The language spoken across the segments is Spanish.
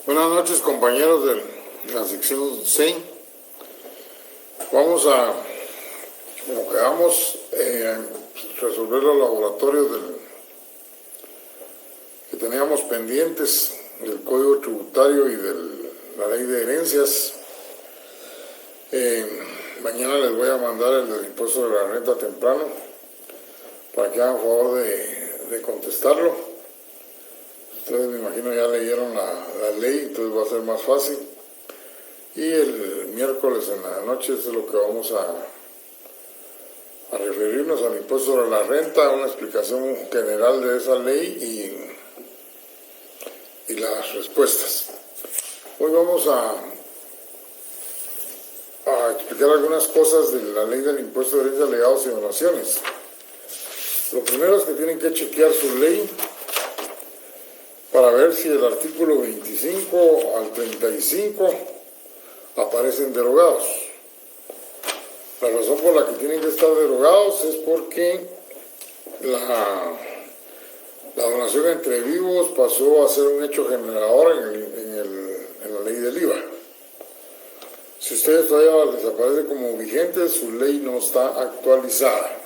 Buenas noches, compañeros de la sección C. Vamos a, como quedamos, resolver los laboratorios que teníamos pendientes del Código Tributario y de la Ley de Herencias. Mañana les voy a mandar el del impuesto de la renta temprano para que hagan favor de contestarlo. Ustedes, me imagino, ya leyeron la ley, entonces va a ser más fácil. Y el miércoles en la noche es lo que vamos a referirnos al impuesto sobre la renta, una explicación general de esa ley y las respuestas. Hoy vamos a explicar algunas cosas de la ley del impuesto de herencias, legados y donaciones. Lo primero es que tienen que chequear su ley para ver si el artículo 25 al 35 aparecen derogados. La razón por la que tienen que estar derogados es porque la donación entre vivos pasó a ser un hecho generador en la ley del IVA. Si ustedes todavía les aparece como vigente, su ley no está actualizada.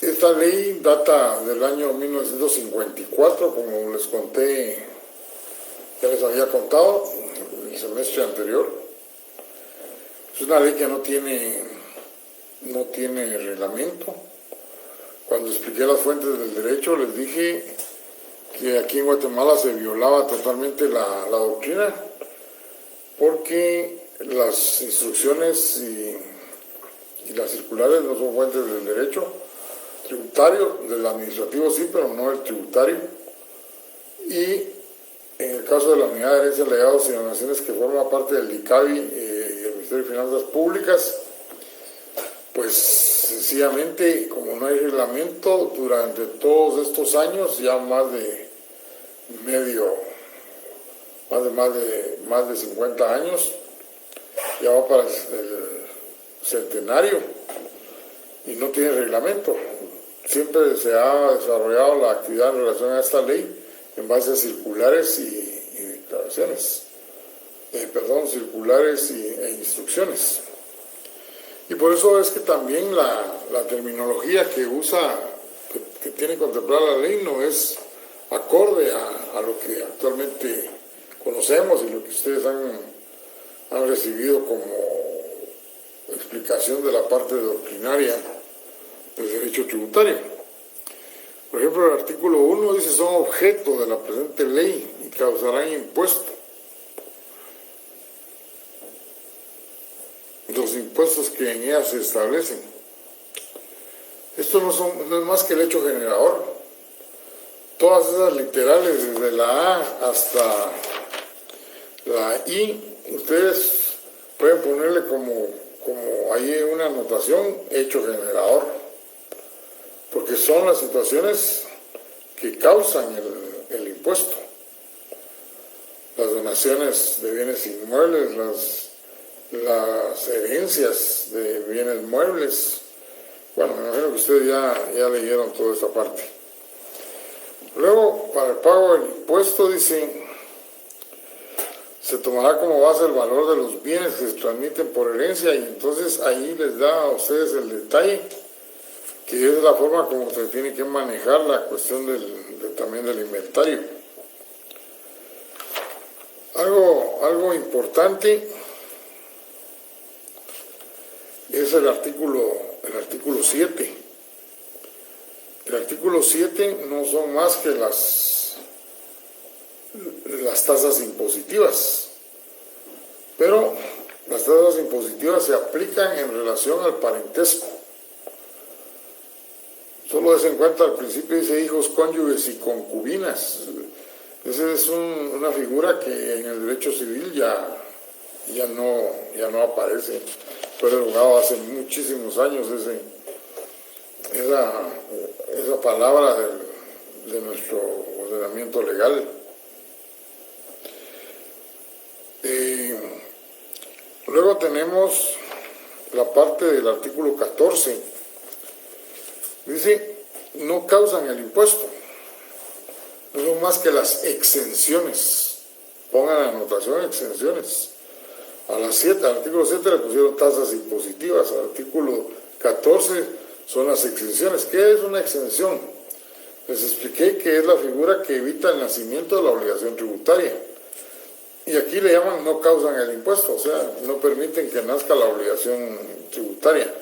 Esta ley data del año 1954, como les conté, ya les había contado el semestre anterior. Es una ley que no tiene reglamento. Cuando expliqué las fuentes del derecho, les dije que aquí en Guatemala se violaba totalmente la doctrina, porque las instrucciones y las circulares no son fuentes del derecho tributario, del administrativo sí, pero no del tributario. Y en el caso de la Unidad de Herencias, Legados y Donaciones, que forma parte del DICABI y el Ministerio de Finanzas Públicas, pues sencillamente, como no hay reglamento, durante todos estos años, ya más de 50 años, ya va para el centenario y no tiene reglamento. Siempre se ha desarrollado la actividad en relación a esta ley en base a circulares y declaraciones, circulares e instrucciones. Y por eso es que también la terminología que usa, que tiene contemplada la ley, no es acorde a lo que actualmente conocemos y lo que ustedes han recibido como explicación de la parte doctrinaria del derecho tributario. Por ejemplo, el artículo 1 dice: son objeto de la presente ley y causarán impuesto. Los impuestos que en ella se establecen. Esto no es más que el hecho generador. Todas esas literales, desde la A hasta la I, ustedes pueden ponerle como ahí una anotación, hecho generador, porque son las situaciones que causan el impuesto. Las donaciones de bienes inmuebles, las herencias de bienes muebles. Bueno, me imagino que ustedes ya leyeron toda esta parte. Luego, para el pago del impuesto, dice: se tomará como base el valor de los bienes que se transmiten por herencia, y entonces ahí les da a ustedes el detalle, que es la forma como se tiene que manejar la cuestión también del inventario. Algo importante es el artículo 7. El artículo 7 no son más que las tasas impositivas, pero las tasas impositivas se aplican en relación al parentesco. Solo des en cuenta, al principio dice hijos, cónyuges y concubinas. Esa es una figura que en el derecho civil ya no aparece. Fue derogado hace muchísimos años esa palabra de nuestro ordenamiento legal. Luego tenemos la parte del artículo 14. Dice: no causan el impuesto. no son más que las exenciones. Pongan la anotación exenciones. Al artículo 7 le pusieron tasas impositivas, al artículo 14 son las exenciones. ¿Qué es una exención? Les expliqué que es la figura que evita el nacimiento de la obligación tributaria. Y aquí le llaman no causan el impuesto, o sea, no permiten que nazca la obligación tributaria.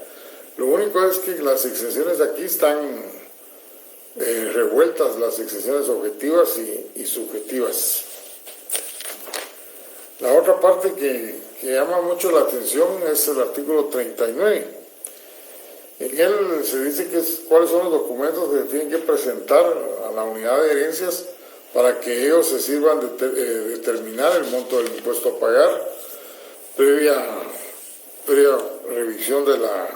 Lo único es que las exenciones aquí están revueltas, las exenciones objetivas y subjetivas. La otra parte que llama mucho la atención es el artículo 39. En él se dice cuáles son los documentos que tienen que presentar a la unidad de herencias para que ellos se sirvan de determinar el monto del impuesto a pagar previa revisión de la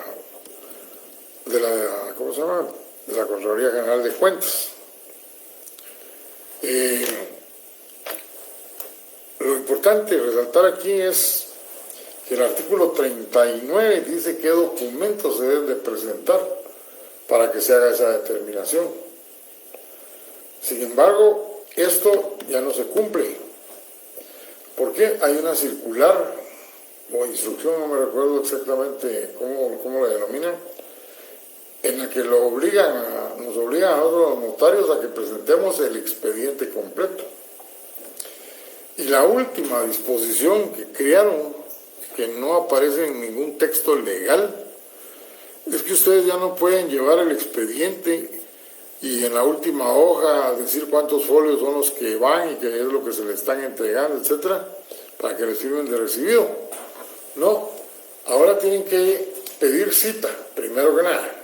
¿cómo se llama? De la Contraloría General de Cuentas. Lo importante resaltar aquí es que el artículo 39 dice qué documentos se deben de presentar para que se haga esa determinación. Sin embargo, esto ya no se cumple. ¿Por qué? Hay una circular o instrucción, no me recuerdo exactamente cómo la denominan, en la que nos obligan a nosotros los notarios a que presentemos el expediente completo. Y la última disposición que crearon, que no aparece en ningún texto legal, es que ustedes ya no pueden llevar el expediente y en la última hoja decir cuántos folios son los que van y qué es lo que se les están entregando, etcétera, para que les sirven de recibido. No, ahora tienen que pedir cita, primero que nada.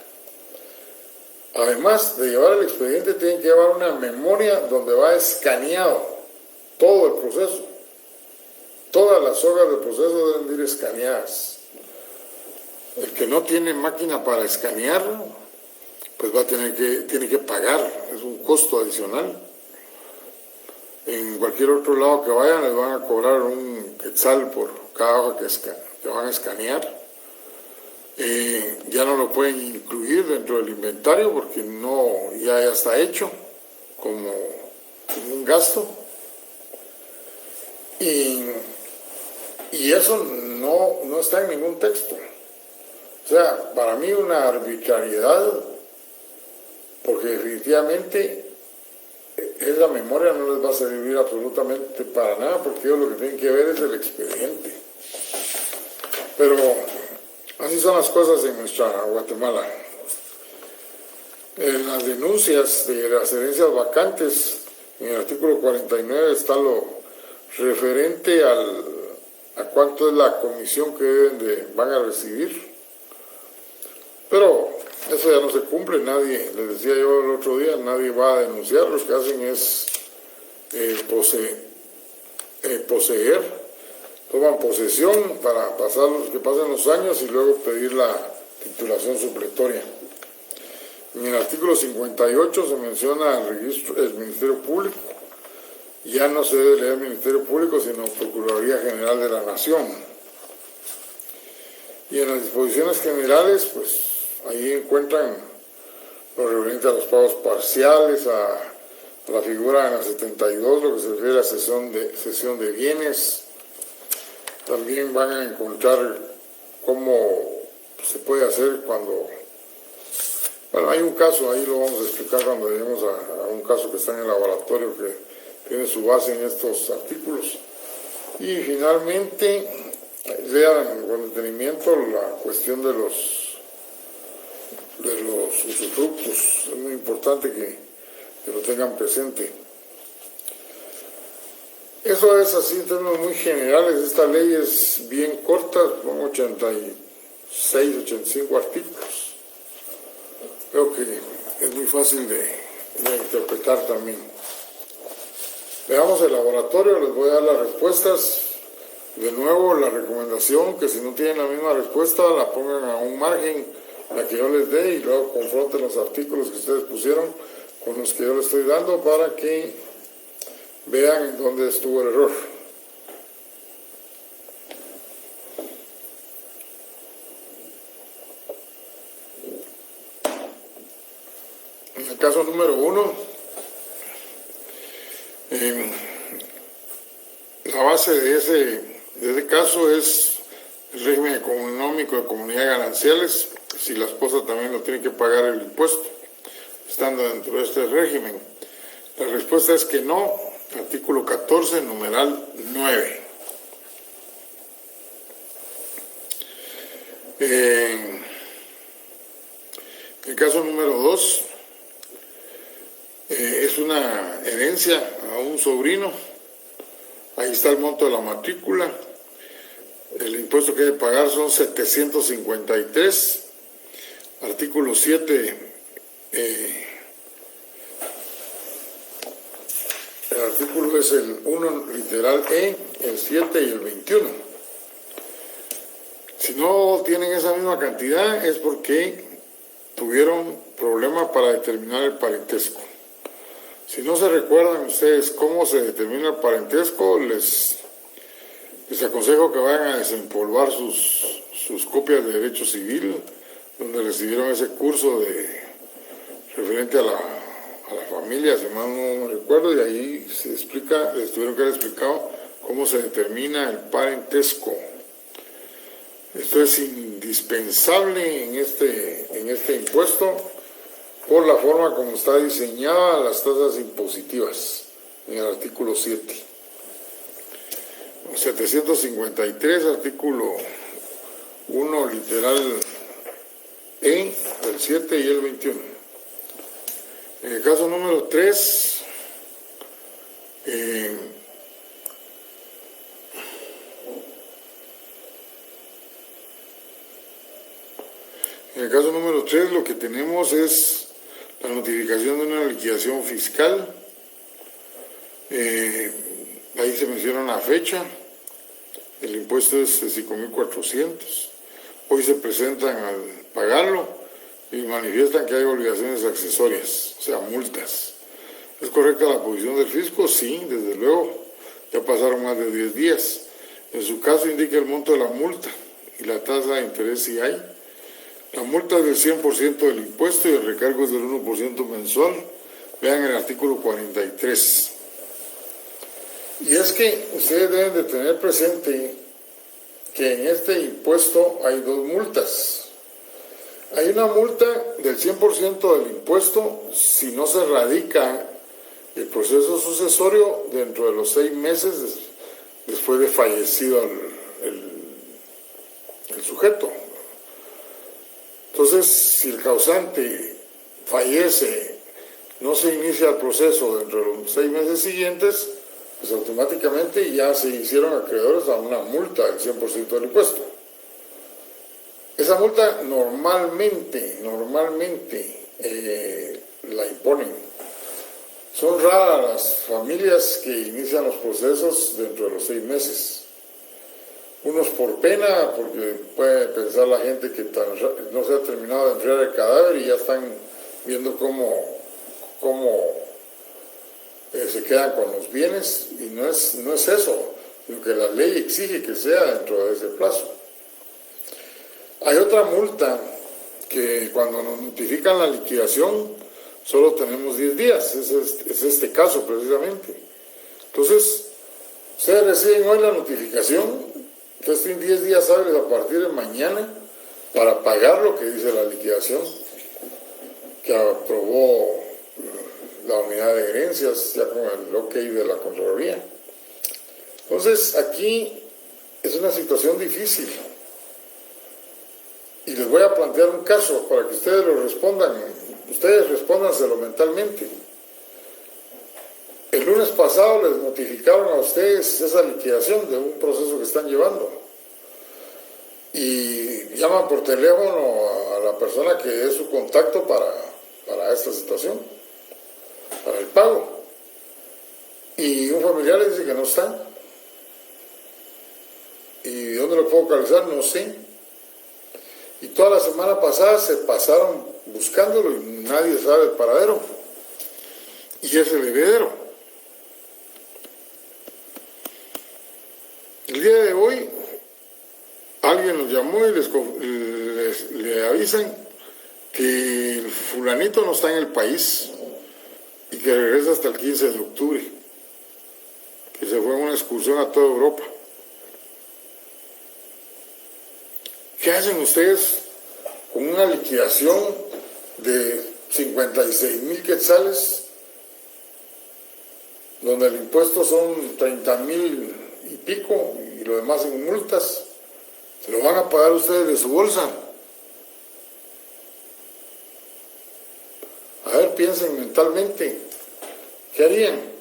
Además de llevar el expediente, tienen que llevar una memoria donde va escaneado todo el proceso. Todas las hojas del proceso deben ir escaneadas. El que no tiene máquina para escanear, pues tiene que pagar, es un costo adicional. En cualquier otro lado que vayan les van a cobrar un quetzal por cada hoja que van a escanear. Ya no lo pueden incluir dentro del inventario porque ya está hecho como un gasto. Y eso no está en ningún texto. O sea, para mí una arbitrariedad, porque definitivamente esa memoria no les va a servir absolutamente para nada, porque ellos lo que tienen que ver es el expediente. Pero así son las cosas en nuestra Guatemala. En las denuncias de las herencias vacantes, en el artículo 49 está lo referente a cuánto es la comisión que van a recibir. Pero eso ya no se cumple, nadie, les decía yo el otro día, nadie va a denunciar, lo que hacen es poseer, toman posesión para que pasen los años y luego pedir la titulación supletoria. En el artículo 58 se menciona el Ministerio Público. Ya no se debe leer Ministerio Público, sino Procuraduría General de la Nación. Y en las disposiciones generales, pues ahí encuentran lo referente a los pagos parciales, a la figura en la 72, lo que se refiere a cesión de bienes. También van a encontrar cómo se puede hacer cuando... Bueno, hay un caso, ahí lo vamos a explicar cuando lleguemos a un caso que está en el laboratorio que tiene su base en estos artículos. Y finalmente, vean con detenimiento la cuestión de los usufructos. Es muy importante que lo tengan presente. Eso es así en términos muy generales. Esta ley es bien corta, son 86, 85 artículos. Creo que es muy fácil de interpretar también. Veamos el laboratorio, les voy a dar las respuestas. De nuevo, la recomendación que si no tienen la misma respuesta, la pongan a un margen, la que yo les dé, y luego confronten los artículos que ustedes pusieron con los que yo les estoy dando para que vean en dónde estuvo el error. En el caso número 1, La base de ese caso es el régimen económico de comunidad de gananciales, si la esposa también lo tiene que pagar el impuesto, estando dentro de este régimen. La respuesta es que no, artículo 14, numeral 9. El caso número 2 es una herencia a un sobrino. Ahí está el monto de la matrícula. El impuesto que debe pagar son 753. Artículo 7. El artículo es el 1 literal E, el 7 y el 21. Si no tienen esa misma cantidad es porque tuvieron problema para determinar el parentesco. Si no se recuerdan ustedes cómo se determina el parentesco, les aconsejo que vayan a desempolvar sus copias de Derecho Civil, donde recibieron ese curso referente a la familia, si mal no recuerdo, y ahí les tuvieron que haber explicado cómo se determina el parentesco. Esto es indispensable en este impuesto por la forma como está diseñada las tasas impositivas en el artículo 7. 753, artículo 1, literal E, el 7 y el 21. En el caso número 3, lo que tenemos es la notificación de una liquidación fiscal. Ahí se menciona una fecha. El impuesto es de 5.400. Hoy se presentan al pagarlo y manifiestan que hay obligaciones accesorias, o sea, multas. ¿Es correcta la posición del fisco? Sí, desde luego. Ya pasaron más de 10 días. En su caso indica el monto de la multa y la tasa de interés si hay. La multa es del 100% del impuesto y el recargo es del 1% mensual. Vean el artículo 43. Y es que ustedes deben de tener presente que en este impuesto hay dos multas. Hay una multa del 100% del impuesto si no se radica el proceso sucesorio dentro de los 6 meses después de fallecido el sujeto. Entonces, si el causante fallece, no se inicia el proceso dentro de los 6 meses siguientes, pues automáticamente ya se hicieron acreedores a una multa del 100% del impuesto. Esa multa normalmente la imponen. Son raras las familias que inician los procesos dentro de los 6 meses. Unos por pena, porque puede pensar la gente que no se ha terminado de enfriar el cadáver y ya están viendo cómo se quedan con los bienes, y no es eso, sino que la ley exige que sea dentro de ese plazo. Hay otra multa que cuando nos notifican la liquidación solo tenemos 10 días, es este caso precisamente. Entonces, ustedes reciben hoy la notificación, entonces tienen 10 días hábiles a partir de mañana para pagar lo que dice la liquidación que aprobó la unidad de herencias ya con el ok de la Contraloría. Entonces aquí es una situación difícil y les voy a plantear un caso para que ustedes lo respondan. Ustedes respóndanselo mentalmente. El lunes pasado les notificaron a ustedes esa liquidación de un proceso que están llevando y llaman por teléfono a la persona que es su contacto para esta situación, para el pago, y un familiar les dice que no está. ¿Y dónde lo puedo localizar? No sé. Y toda la semana pasada se pasaron buscándolo y nadie sabe el paradero, y es el heredero. El día de hoy alguien los llamó y le avisan que el fulanito no está en el país y que regresa hasta el 15 de octubre. que se fue en una excursión a toda Europa. ¿Qué hacen ustedes con una liquidación de 56,000 quetzales, donde el impuesto son 30,000 y pico y lo demás en multas? ¿Se lo van a pagar ustedes de su bolsa? A ver, piensen mentalmente, ¿qué harían?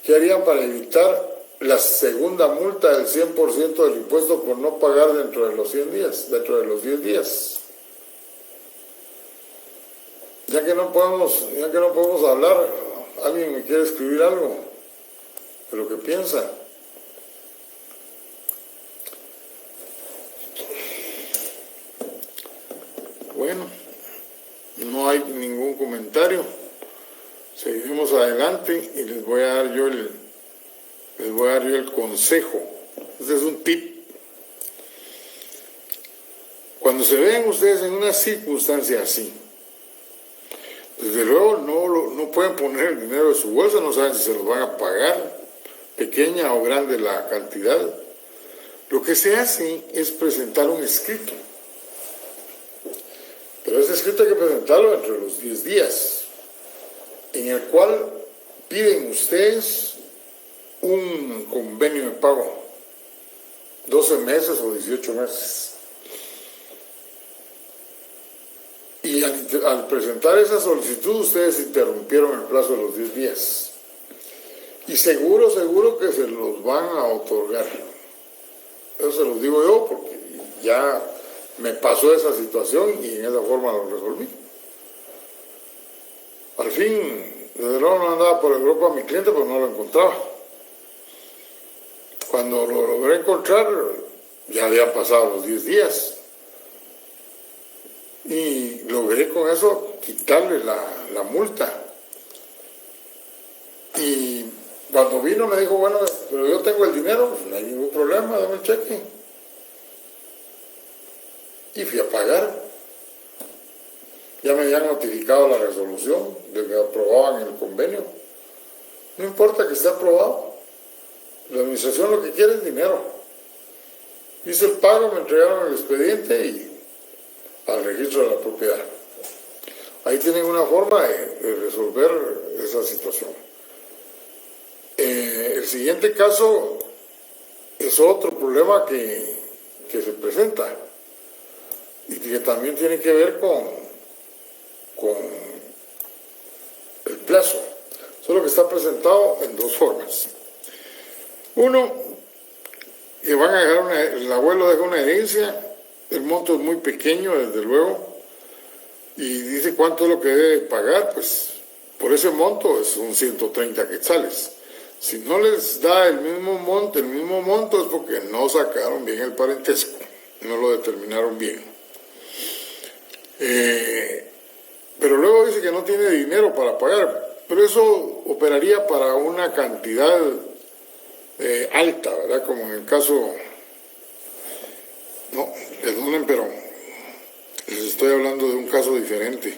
¿Qué harían para evitar la segunda multa del 100% del impuesto por no pagar dentro de los 100 días, dentro de los 10 días? Ya que no podemos hablar, ¿alguien me quiere escribir algo de lo que piensa? Bueno, no hay ningún comentario. Seguiremos adelante y les voy a dar yo el consejo. Este es un tip. Cuando se vean ustedes en una circunstancia así, desde luego no pueden poner el dinero de su bolsa, no saben si se los van a pagar, pequeña o grande la cantidad. Lo que se hace es presentar un escrito. Pero ese escrito hay que presentarlo entre los 10 días, en el cual piden ustedes un convenio de pago, 12 meses o 18 meses. Y al presentar esa solicitud, ustedes interrumpieron el plazo de los 10 días. Y seguro que se los van a otorgar. Eso se los digo yo porque ya me pasó esa situación y en esa forma lo resolví. Al fin, desde luego no andaba por Europa mi cliente, pero no lo encontraba. Cuando lo logré encontrar, ya habían pasado los 10 días. Y logré con eso quitarle la multa. Y cuando vino me dijo, bueno, pero yo tengo el dinero, pues no hay ningún problema, dame el cheque. Y fui a pagar. Ya me habían notificado la resolución de que aprobaban el convenio. No importa que esté aprobado. La administración lo que quiere es dinero. Hice el pago, me entregaron el expediente y al registro de la propiedad. Ahí tienen una forma de resolver esa situación. El siguiente caso es otro problema que se presenta y que también tiene que ver con el plazo. Solo que está presentado en dos formas. Uno, que van a dejar el abuelo deja una herencia. El monto es muy pequeño, desde luego, y dice cuánto es lo que debe pagar, pues por ese monto son 130 quetzales. Si no les da el mismo monto es porque no sacaron bien el parentesco, no lo determinaron bien. Pero luego dice que no tiene dinero para pagar, pero eso operaría para una cantidad alta, ¿verdad? Como en el caso... No, perdonen, pero les estoy hablando de un caso diferente.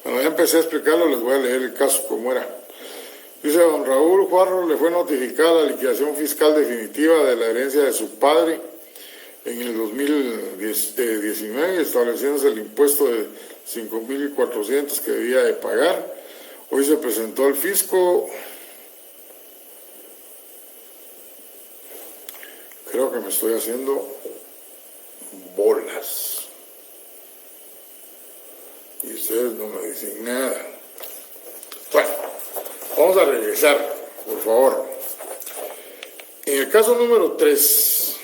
Cuando ya empecé a explicarlo, les voy a leer el caso como era. Dice, don Raúl Juarro le fue notificada la liquidación fiscal definitiva de la herencia de su padre en el 2019, estableciéndose el impuesto de 5,400 que debía de pagar. Hoy se presentó al fisco. Creo que me estoy haciendo bolas y ustedes no me dicen nada. Bueno, vamos a regresar, por favor. En el caso número 3,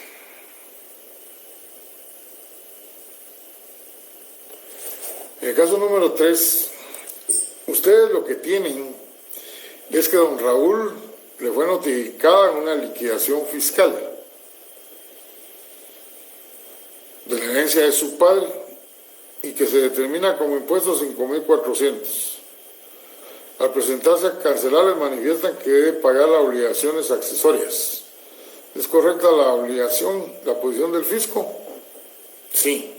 ustedes lo que tienen es que don Raúl le fue notificada una liquidación fiscal de la herencia de su padre y que se determina como impuesto 5,400. Al presentarse a cancelar les manifiestan que debe pagar las obligaciones accesorias. ¿Es correcta la obligación, la posición del fisco? Sí.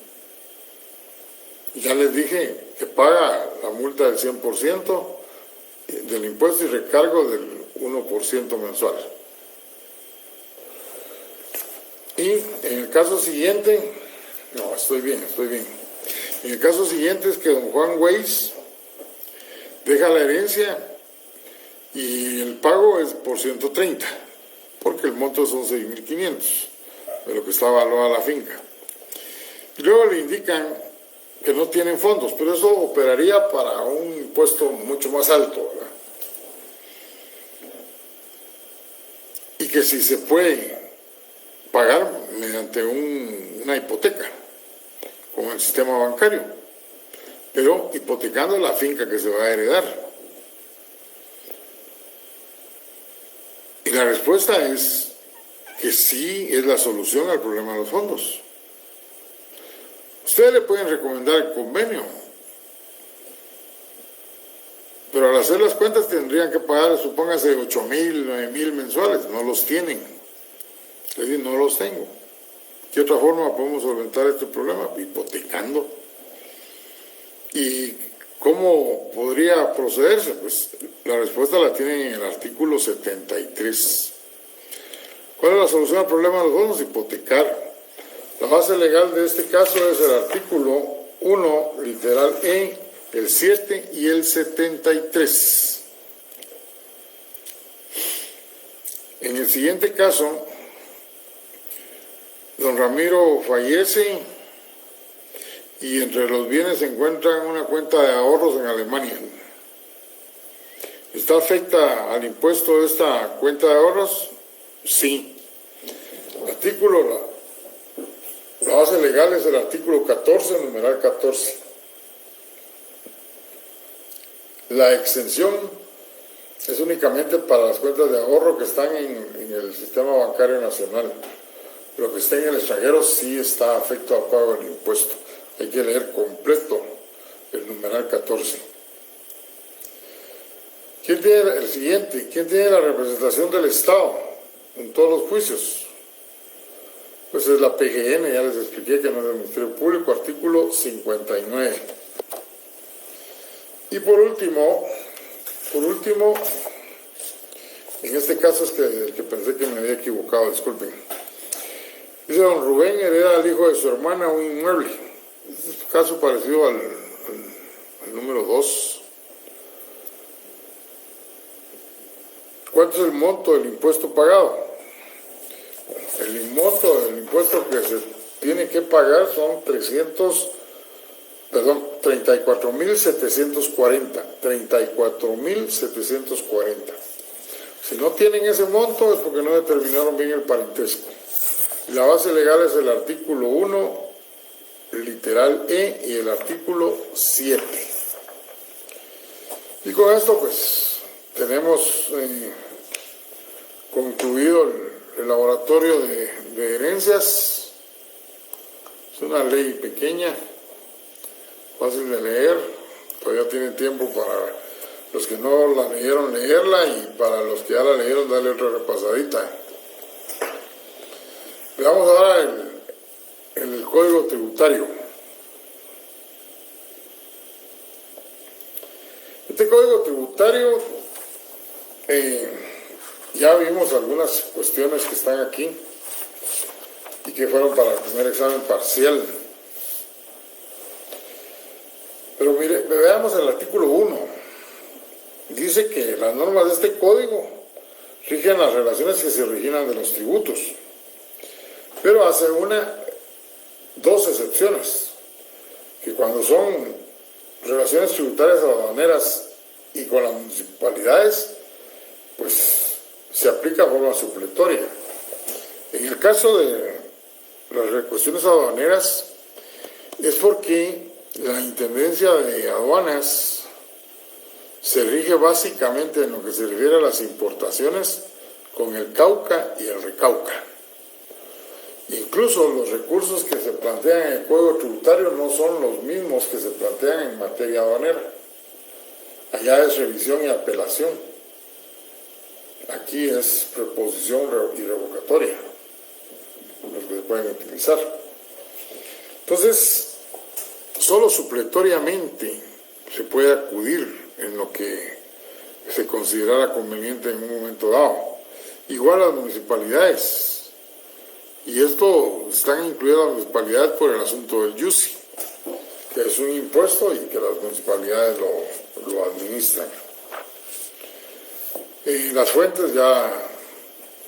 Ya les dije que paga la multa del 100% del impuesto y recargo del 1% mensual. Y en el caso siguiente, estoy bien. En el caso siguiente es que don Juan Weiss deja la herencia y el pago es por 130, porque el monto son 6.500 de lo que está evaluada la finca. Y luego le indican que no tienen fondos, pero eso operaría para un impuesto mucho más alto, ¿verdad? Y que si se puede pagar mediante una hipoteca con el sistema bancario, pero hipotecando la finca que se va a heredar. Y la respuesta es que sí es la solución al problema de los fondos. Ustedes le pueden recomendar el convenio, pero al hacer las cuentas tendrían que pagar, supóngase, 8.000, 9.000 mensuales. No los tienen. Es decir, no los tengo. ¿Qué otra forma podemos solventar este problema? Hipotecando. ¿Y cómo podría procederse? Pues la respuesta la tienen en el artículo 73. ¿Cuál es la solución al problema de los fondos? Hipotecar. La base legal de este caso es el artículo 1, literal E, el 7 y el 73. En el siguiente caso, don Ramiro fallece y entre los bienes se encuentran una cuenta de ahorros en Alemania. ¿Está afecta al impuesto de esta cuenta de ahorros? Sí. La base legal es el artículo 14, numeral 14. La exención es únicamente para las cuentas de ahorro que están en el sistema bancario nacional. Lo que está en el extranjero sí está afecto al pago del impuesto. Hay que leer completo el numeral 14. ¿Quién tiene el siguiente? ¿Quién tiene la representación del Estado en todos los juicios? Pues es la PGN, ya les expliqué que no es del Ministerio Público, artículo 59. Y por último, en este caso es el que pensé que me había equivocado, disculpen. Dice don Rubén hereda al hijo de su hermana un inmueble. Es un caso parecido al número 2. ¿Cuánto es el monto del impuesto pagado? El monto del impuesto que se tiene que pagar son 34.740. 34.740. Si no tienen ese monto es porque no determinaron bien el parentesco. La base legal es el artículo 1, literal E, y el artículo 7. Y con esto pues tenemos concluido el laboratorio de herencias. Es una ley pequeña, fácil de leer, todavía tienen tiempo para los que no la leyeron leerla y para los que ya la leyeron darle otra repasadita. Veamos ahora el Código Tributario. Este Código Tributario, ya vimos algunas cuestiones que están aquí y que fueron para el primer examen parcial. Pero mire, veamos el artículo 1. Dice que las normas de este código rigen las relaciones que se originan de los tributos, pero hace dos excepciones, que cuando son relaciones tributarias aduaneras y con las municipalidades, pues se aplica de forma supletoria. En el caso de las cuestiones aduaneras, es porque la Intendencia de Aduanas se rige básicamente en lo que se refiere a las importaciones con el Cauca y el Recauca. Incluso los recursos que se plantean en el Código Tributario no son los mismos que se plantean en materia aduanera. Allá es revisión y apelación. Aquí es preposición y revocatoria, los que se pueden utilizar. Entonces, solo supletoriamente se puede acudir en lo que se considerara conveniente en un momento dado. Igual las municipalidades. Y esto están incluidas las municipalidades por el asunto del YUSI, que es un impuesto y que las municipalidades lo administran. Las fuentes ya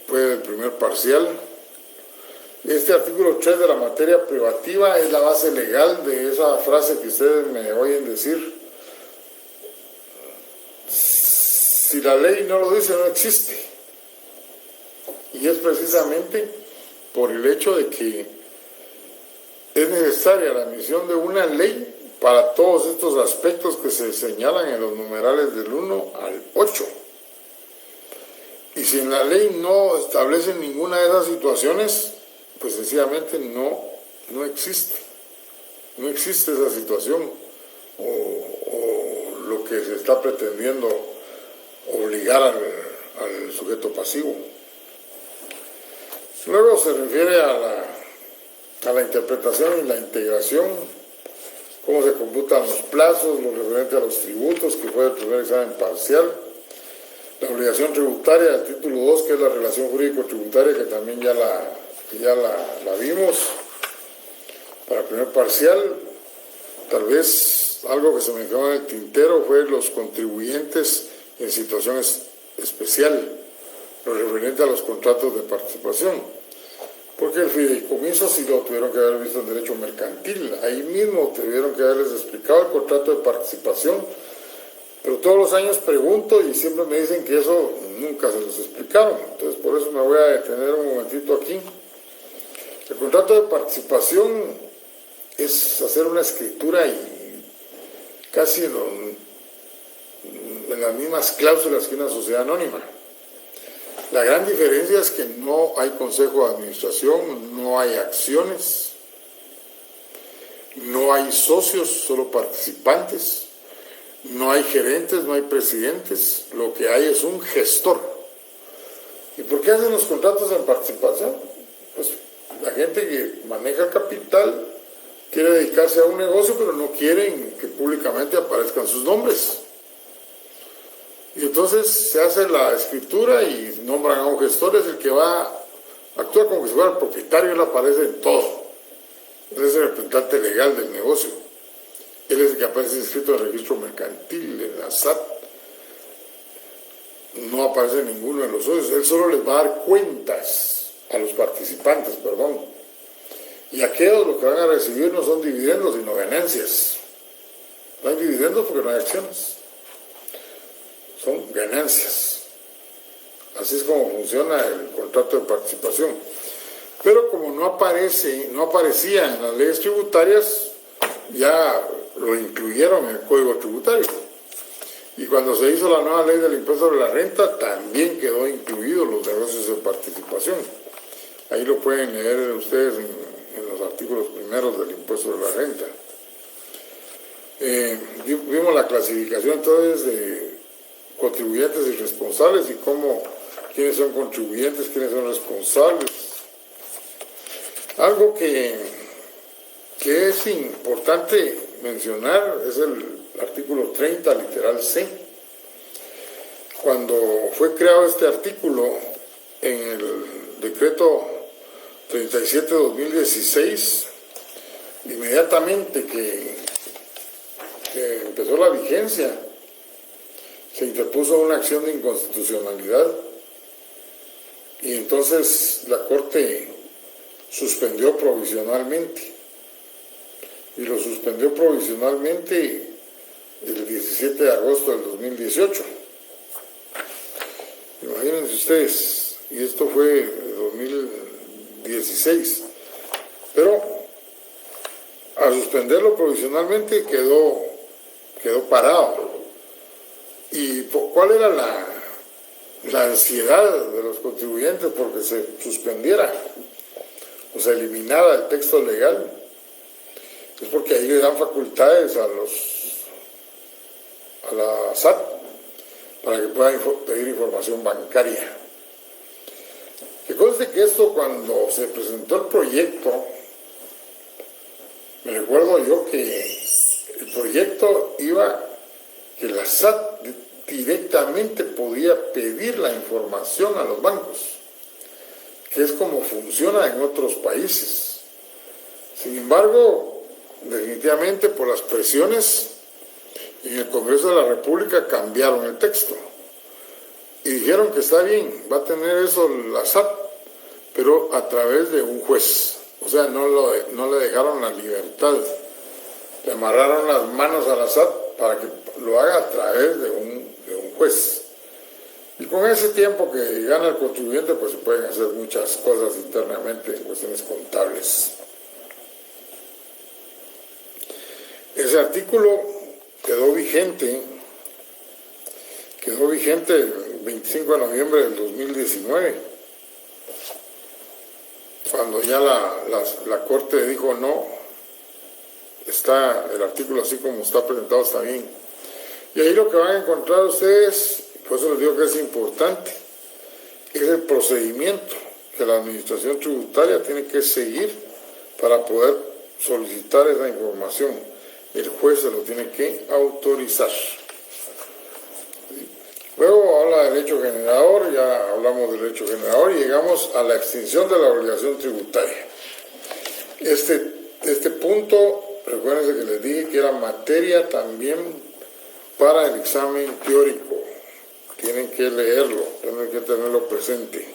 fue el primer parcial. Este artículo 3 de la materia privativa es la base legal de esa frase que ustedes me oyen decir. Si la ley no lo dice, no existe. Y es precisamente por el hecho de que es necesaria la emisión de una ley para todos estos aspectos que se señalan en los numerales del 1 al 8. Y si en la ley no establece ninguna de esas situaciones, pues sencillamente no existe. No existe esa situación o lo que se está pretendiendo obligar al sujeto pasivo. Luego se refiere a la interpretación y la integración, cómo se computan los plazos, lo referente a los tributos, que fue el primer examen parcial, la obligación tributaria del título 2, que es la relación jurídico-tributaria, que también ya la vimos para el primer parcial. Tal vez algo que se mencionó en el tintero fue los contribuyentes en situación especial, lo referente a los contratos de participación, porque el fideicomiso sí lo tuvieron que haber visto en derecho mercantil, ahí mismo tuvieron que haberles explicado el contrato de participación, pero todos los años pregunto y siempre me dicen que eso nunca se los explicaron, entonces por eso me voy a detener un momentito aquí. El contrato de participación es hacer una escritura y casi en las mismas cláusulas que una sociedad anónima. La gran diferencia es que no hay consejo de administración, no hay acciones, no hay socios, solo participantes, no hay gerentes, no hay presidentes, lo que hay es un gestor. ¿Y por qué hacen los contratos en participación? Pues la gente que maneja el capital quiere dedicarse a un negocio, pero no quieren que públicamente aparezcan sus nombres. Y entonces se hace la escritura y nombran a un gestor, es el que va a actuar como si fuera el propietario, él aparece en todo. Él es el representante legal del negocio. Él es el que aparece inscrito en el registro mercantil, en la SAT. No aparece ninguno de los socios, él solo les va a dar cuentas a los participantes, Y aquellos lo que van a recibir no son dividendos, sino ganancias. No hay dividendos porque no hay acciones. Son ganancias. Así es como funciona el contrato de participación. Pero como no aparecía en las leyes tributarias, ya lo incluyeron en el Código Tributario. Y cuando se hizo la nueva ley del impuesto sobre la renta, también quedó incluido los negocios de participación. Ahí lo pueden leer ustedes en los artículos primeros del impuesto sobre la renta. Vimos la clasificación entonces de contribuyentes y responsables y quiénes son contribuyentes, quiénes son responsables. Algo que es importante mencionar es el artículo 30, literal C. Cuando fue creado este artículo en el decreto 37/2016, inmediatamente que empezó la vigencia, se interpuso una acción de inconstitucionalidad y entonces la Corte suspendió provisionalmente. Y lo suspendió provisionalmente el 17 de agosto del 2018. Imagínense ustedes, y esto fue en 2016. Pero al suspenderlo provisionalmente quedó parado. ¿Y cuál era la ansiedad de los contribuyentes porque se suspendiera o se eliminara el texto legal? Es porque ahí le dan facultades a la SAT para que puedan pedir información bancaria. Que conste que esto, cuando se presentó el proyecto, me recuerdo yo que el proyecto iba que la SAT directamente podía pedir la información a los bancos, que es como funciona en otros países. Sin embargo, definitivamente por las presiones en el Congreso de la República cambiaron el texto y dijeron que está bien, va a tener eso la SAT, pero a través de un juez. O sea, no le dejaron la libertad, le amarraron las manos a la SAT para que lo haga a través de un juez. Y con ese tiempo que gana el contribuyente, pues se pueden hacer muchas cosas internamente en cuestiones contables. Ese artículo quedó vigente el 25 de noviembre del 2019, cuando ya la Corte dijo no, está el artículo así como está presentado, está bien. Y ahí lo que van a encontrar ustedes, por eso les digo que es importante, es el procedimiento que la Administración Tributaria tiene que seguir para poder solicitar esa información. El juez se lo tiene que autorizar. Luego habla del hecho generador, ya hablamos del hecho generador y llegamos a la extinción de la obligación tributaria. Este punto, recuérdense que les dije que era materia también para el examen teórico. Tienen que leerlo, tienen que tenerlo presente.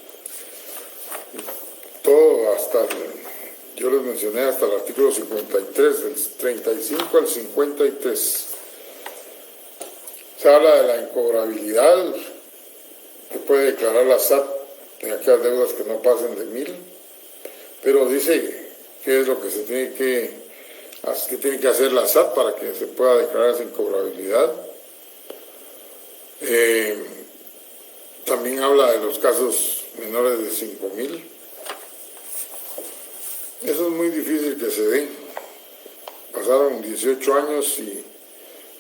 Todo yo les mencioné hasta el artículo 53, del 35 al 53. Se habla de la incobrabilidad que puede declarar la SAT en aquellas deudas que no pasen de 1,000, pero dice qué es lo que tiene que hacer la SAT para que se pueda declarar esa incobrabilidad. También habla de los casos menores de 5,000. Eso es muy difícil que se dé. Pasaron 18 años y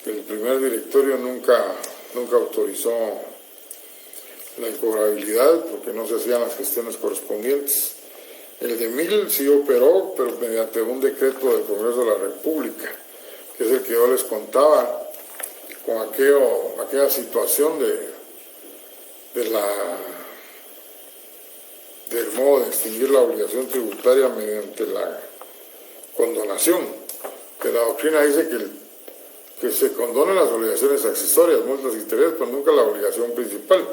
el primer directorio nunca autorizó la incobrabilidad porque no se hacían las gestiones correspondientes. El de 1,000 sí operó, pero mediante un decreto del Congreso de la República, que es el que yo les contaba, con aquella situación del modo de extinguir la obligación tributaria mediante la condonación, que la doctrina dice que se condonan las obligaciones accesorias, multas y intereses, pero nunca la obligación principal.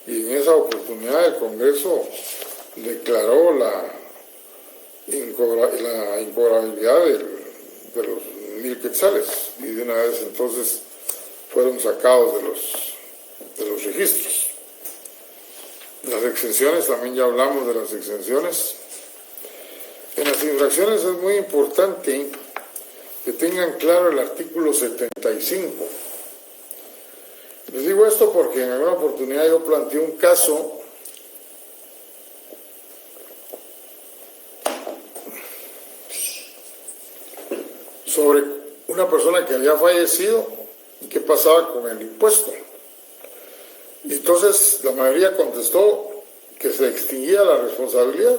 Y en esa oportunidad el Congreso declaró la incobrabilidad de los 1,000 quetzales y de una vez entonces fueron sacados de los registros. Las exenciones, también ya hablamos de las exenciones. En las infracciones es muy importante que tengan claro el artículo 75. Les digo esto porque en alguna oportunidad yo planteé un caso sobre una persona que había fallecido y qué pasaba con el impuesto. Y entonces la mayoría contestó que se extinguía la responsabilidad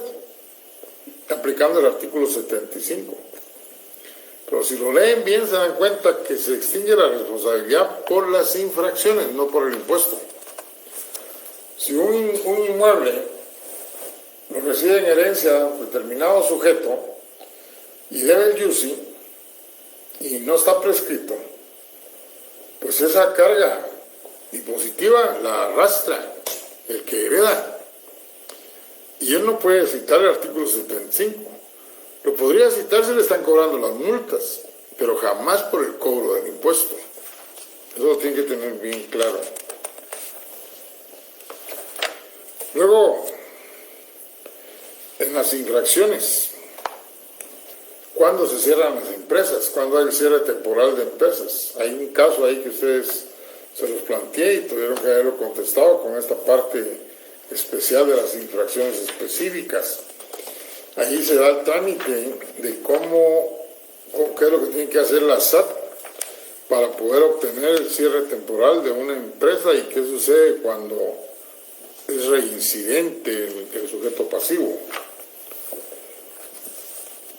aplicando el artículo 75. Pero si lo leen bien se dan cuenta que se extingue la responsabilidad por las infracciones, no por el impuesto. Si un inmueble lo recibe en herencia determinado sujeto y debe el IUCI y no está prescrito, pues esa carga impositiva la arrastra el que hereda. Y él no puede citar el artículo 75. Lo podría citar si le están cobrando las multas, pero jamás por el cobro del impuesto. Eso lo tienen que tener bien claro. Luego, en las infracciones, ¿cuándo se cierran las empresas? ¿Cuándo hay el cierre temporal de empresas? Hay un caso ahí que ustedes se los planteé y tuvieron que haberlo contestado con esta parte especial de las infracciones específicas. Allí se da el trámite de qué es lo que tiene que hacer la SAT para poder obtener el cierre temporal de una empresa y qué sucede cuando es reincidente el sujeto pasivo.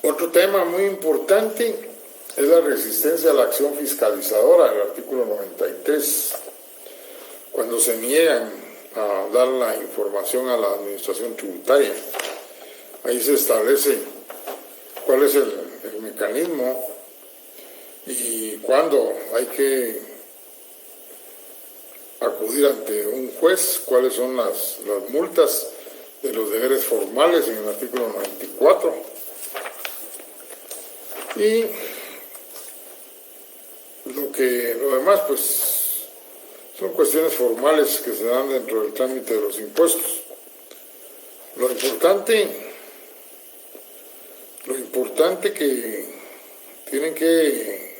Otro tema muy importante es la resistencia a la acción fiscalizadora, el artículo 93. cuando se niegan a dar la información a la administración tributaria. Ahí se establece cuál es el mecanismo y cuándo hay que acudir ante un juez, cuáles son las multas de los deberes formales en el artículo 94. Y lo demás, pues, son cuestiones formales que se dan dentro del trámite de los impuestos. Lo importante que tienen que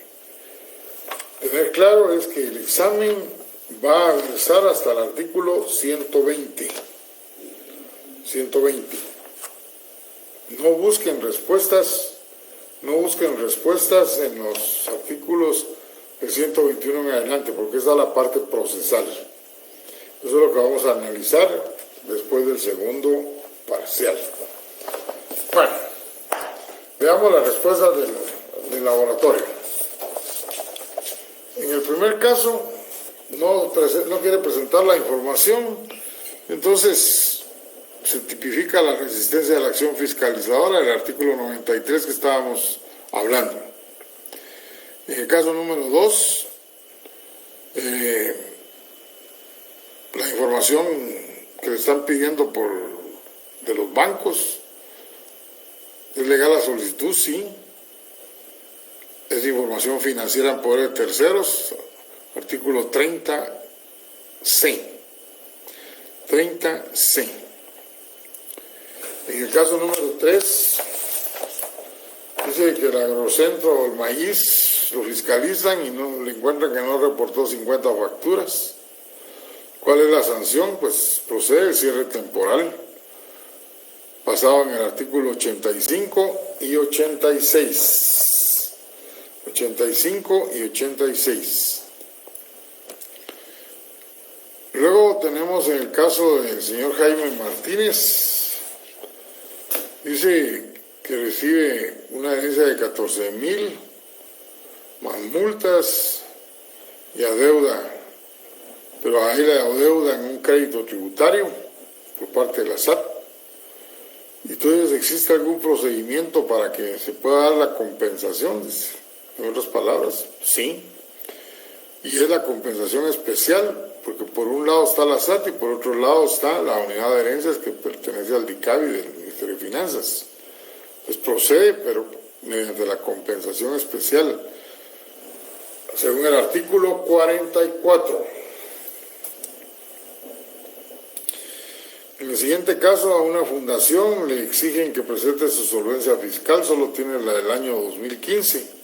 tener claro es que el examen va a versar hasta el artículo 120. No busquen respuestas en los artículos de 121 en adelante, porque esa es la parte procesal. Eso es lo que vamos a analizar después del segundo parcial. Bueno, veamos las respuestas del laboratorio. En el primer caso, no quiere presentar la información, entonces se tipifica la resistencia de la acción fiscalizadora, el artículo 93 que estábamos hablando. En el caso número 2, la información que le están pidiendo de los bancos, ¿es legal la solicitud? Sí. Es información financiera en poder de terceros, artículo 30C. 30C. En el caso número 3, dice que el agrocentro o el maíz lo fiscalizan y no le encuentran que no reportó 50 facturas. ¿Cuál es la sanción? Pues procede el cierre temporal, basado en el artículo 85 y 86. 85 y 86. Luego tenemos en el caso del señor Jaime Martínez, dice que recibe una herencia de 14,000, más multas y adeuda, pero ahí le adeudan un crédito tributario por parte de la SAT. Entonces, ¿existe algún procedimiento para que se pueda dar la compensación? En otras palabras, sí. Y es la compensación especial, porque por un lado está la SAT y por otro lado está la unidad de herencias que pertenece al DICABI del Ministerio de Finanzas. Pues procede, pero mediante la compensación especial, según el artículo 44. En el siguiente caso, a una fundación le exigen que presente su solvencia fiscal, solo tiene la del año 2015.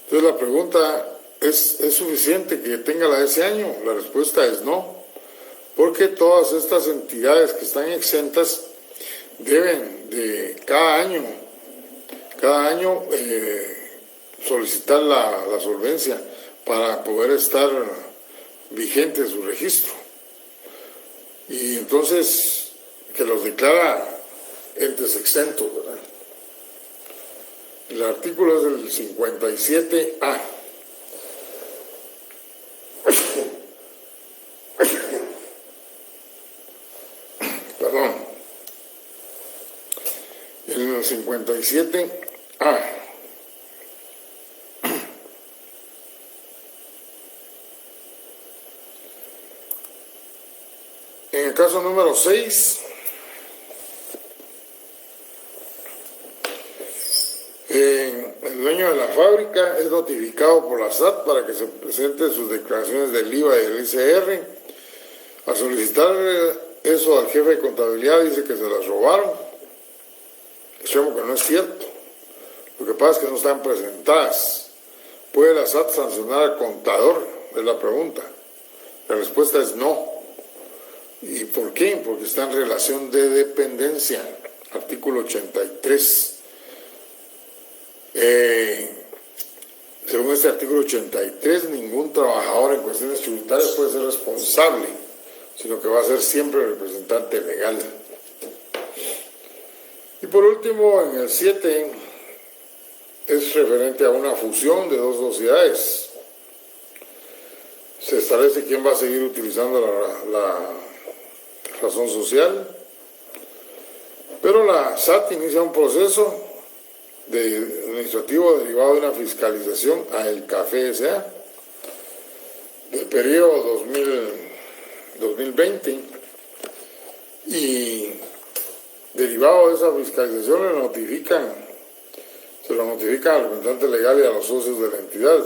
Entonces la pregunta, ¿es suficiente que tenga la de ese año? La respuesta es no, porque todas estas entidades que están exentas deben de cada año solicitar la solvencia para poder estar vigente su registro. Y entonces, que los declara entes exentos, ¿verdad? El artículo es el 57A. Perdón. El 57A. En el caso número 6, el dueño de la fábrica es notificado por la SAT para que se presente sus declaraciones del IVA y del ICR. Al solicitar eso al jefe de contabilidad dice que se las robaron. Extremo que no es cierto. Lo que pasa es que no están presentadas. ¿Puede la SAT sancionar al contador? Es la pregunta. La respuesta es no. ¿Y por qué? Porque está en relación de dependencia, artículo 83. Según este artículo 83, ningún trabajador en cuestiones tributarias puede ser responsable, sino que va a ser siempre representante legal. Y por último, en el 7, es referente a una fusión de dos sociedades. Se establece quién va a seguir utilizando la razón social, pero la SAT inicia un proceso administrativo derivado de una fiscalización a El Café S.A. del periodo 2020 y derivado de esa fiscalización se lo notifican al representante legal y a los socios de la entidad.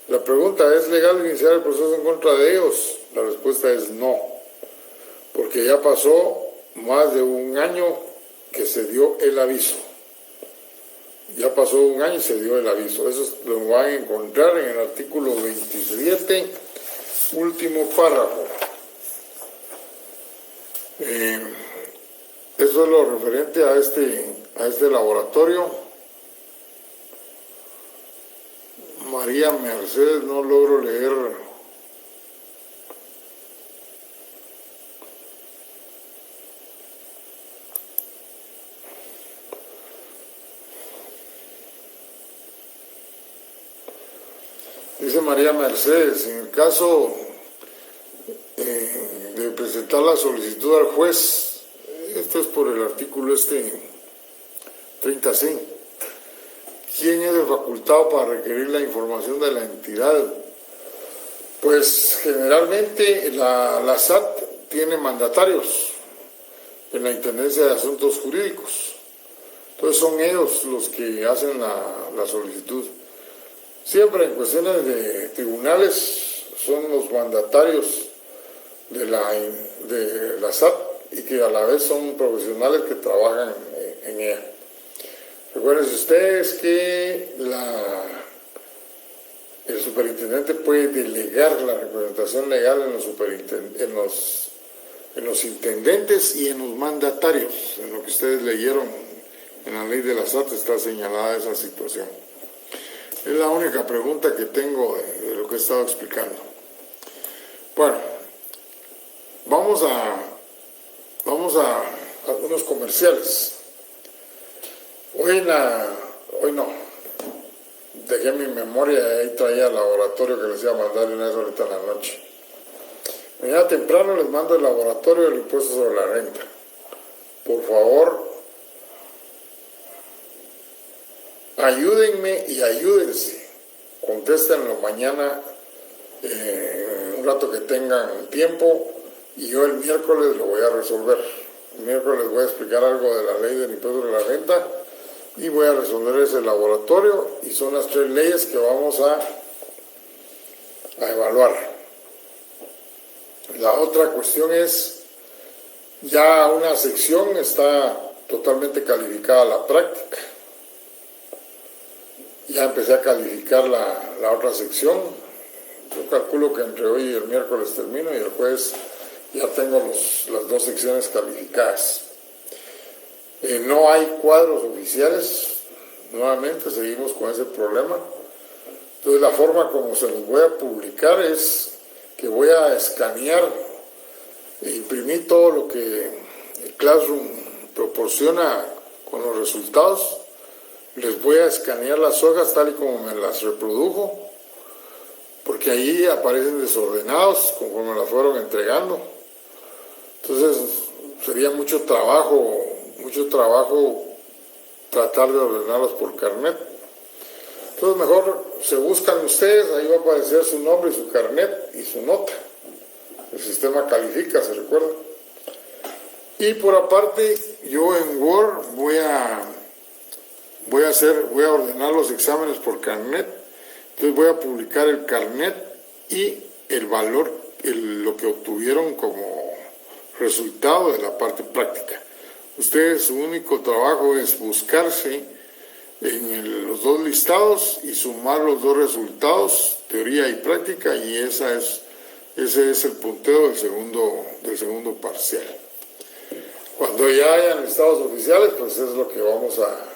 La pregunta: ¿es legal iniciar el proceso en contra de ellos? La respuesta es no, porque ya pasó más de un año que se dio el aviso. Ya pasó un año y se dio el aviso. Eso lo van a encontrar en el artículo 27, último párrafo. Eso es lo referente a este laboratorio. María Mercedes, no logro leer. Dice María Mercedes: en el caso de presentar la solicitud al juez, esto es por el artículo 30C, ¿quién es el facultado para requerir la información de la entidad? Pues generalmente la SAT tiene mandatarios en la Intendencia de Asuntos Jurídicos. Entonces son ellos los que hacen la solicitud. Siempre en cuestiones de tribunales son los mandatarios de la SAT y que a la vez son profesionales que trabajan en ella. Recuerden ustedes que el superintendente puede delegar la representación legal en los intendentes y en los mandatarios. En lo que ustedes leyeron en la ley de la SAT está señalada esa situación. Es la única pregunta que tengo de lo que he estado explicando. Bueno, vamos a unos comerciales. Hoy no, dejé mi memoria y ahí traía el laboratorio que les iba a mandar una vez ahorita en la noche. Mañana temprano les mando el laboratorio del impuesto sobre la renta. Por favor, ayúdenme y ayúdense. Contéstenlo mañana, un rato que tengan tiempo, y yo el miércoles lo voy a resolver. El miércoles voy a explicar algo de la ley del impuesto sobre la renta y voy a resolver ese laboratorio, y son las 3 leyes que vamos a evaluar. La otra cuestión es, ya una sección está totalmente calificada a la práctica. Ya empecé a calificar la otra sección. Yo calculo que entre hoy y el miércoles termino, y el jueves ya tengo las 2 secciones calificadas. No hay cuadros oficiales, nuevamente seguimos con ese problema. Entonces la forma como se los voy a publicar es que voy a escanear e imprimir todo lo que el Classroom proporciona con los resultados. Les voy a escanear las hojas tal y como me las reprodujo, porque ahí aparecen desordenados conforme las fueron entregando. Entonces sería mucho trabajo tratar de ordenarlos por carnet. Entonces mejor se buscan ustedes, ahí va a aparecer su nombre y su carnet y su nota. El sistema califica, ¿se recuerda? Y por aparte, yo en Word voy a ordenar los exámenes por carnet. Entonces voy a publicar el carnet y el valor, lo que obtuvieron como resultado de la parte práctica. Ustedes, su único trabajo es buscarse en los 2 listados y sumar los 2 resultados, teoría y práctica, y ese es el punteo del segundo parcial. Cuando ya hayan listados oficiales, pues es lo que vamos a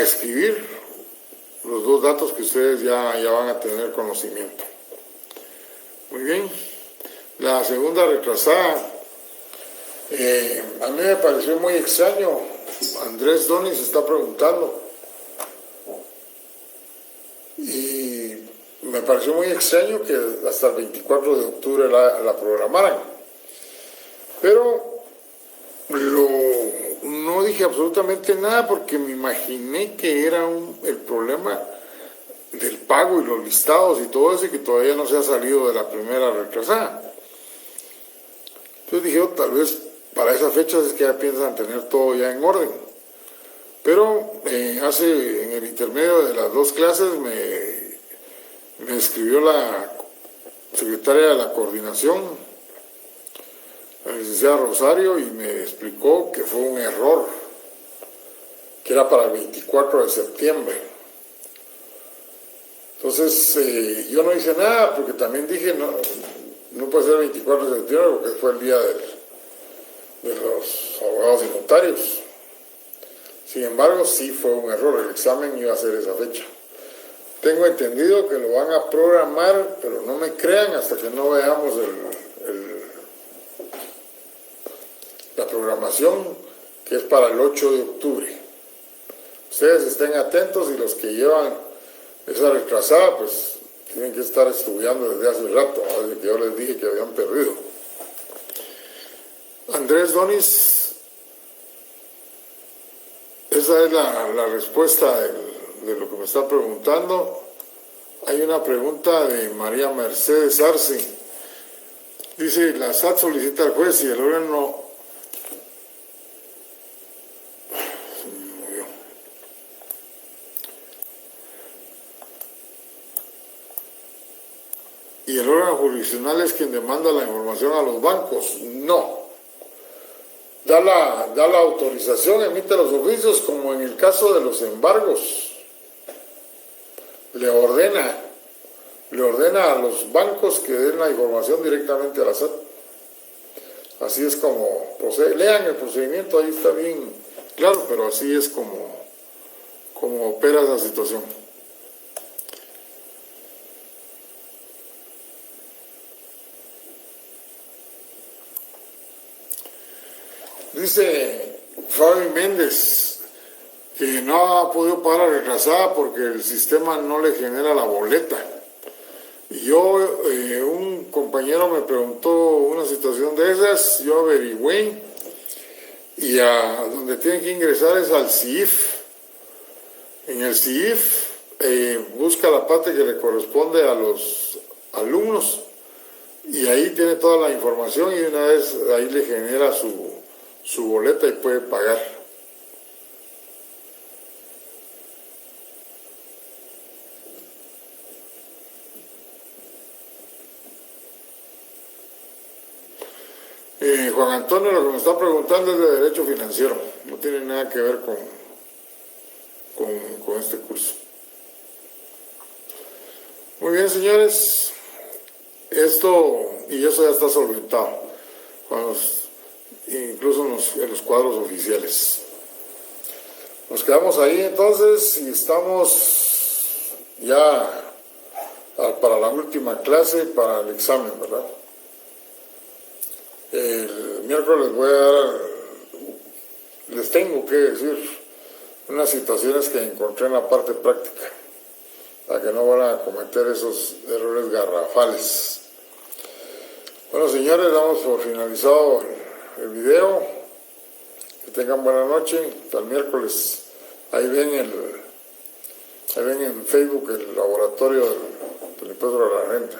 escribir, los 2 datos que ustedes ya van a tener conocimiento. Muy bien. La segunda retrasada, a mí me pareció muy extraño. Andrés Doni se está preguntando y me pareció muy extraño que hasta el 24 de octubre la programaran. Pero no dije absolutamente nada porque me imaginé que era el problema del pago y los listados y todo eso, y que todavía no se ha salido de la primera retrasada. Entonces dije, tal vez para esas fechas es que ya piensan tener todo ya en orden. Pero en el intermedio de las dos clases me escribió la secretaria de la coordinación, la licenciada Rosario, y me explicó que fue un error, que era para el 24 de septiembre. Entonces yo no hice nada porque también dije, no puede ser el 24 de septiembre porque fue el día de los abogados y notarios. Sin embargo, sí fue un error, el examen iba a ser esa fecha. Tengo entendido que lo van a programar, pero no me crean hasta que no veamos la programación, que es para el 8 de octubre. Ustedes estén atentos, y los que llevan esa retrasada, pues tienen que estar estudiando desde hace rato, desde que yo les dije que habían perdido. Andrés Donis, esa es la respuesta de lo que me está preguntando. Hay una pregunta de María Mercedes Arce. Dice, la SAT solicita al juez y el órgano... ¿Y el órgano jurisdiccional es quien demanda la información a los bancos? No. Da la autorización, emite los oficios, como en el caso de los embargos. Le ordena a los bancos que den la información directamente a la SAT. Así es como procede. Lean el procedimiento, ahí está bien claro, pero así es como opera esa situación. Dice Fabi Méndez que no ha podido pagar la retrasada porque el sistema no le genera la boleta. Y un compañero me preguntó una situación de esas, yo averigüé, y a donde tienen que ingresar es al CIF. En el CIF busca la parte que le corresponde a los alumnos, y ahí tiene toda la información, y una vez ahí le genera su boleta y puede pagar. Juan Antonio, lo que me está preguntando es de derecho financiero, no tiene nada que ver con este curso. Muy bien, señores, eso ya está solventado, incluso en los cuadros oficiales. Nos quedamos ahí entonces y estamos ya para la última clase, para el examen, ¿verdad? El miércoles les tengo que decir unas situaciones que encontré en la parte práctica, para que no van a cometer esos errores garrafales. Bueno, señores, damos por finalizado el video. Que tengan buena noche. Hasta el miércoles. Ahí ven en Facebook el laboratorio del impuesto a la renta.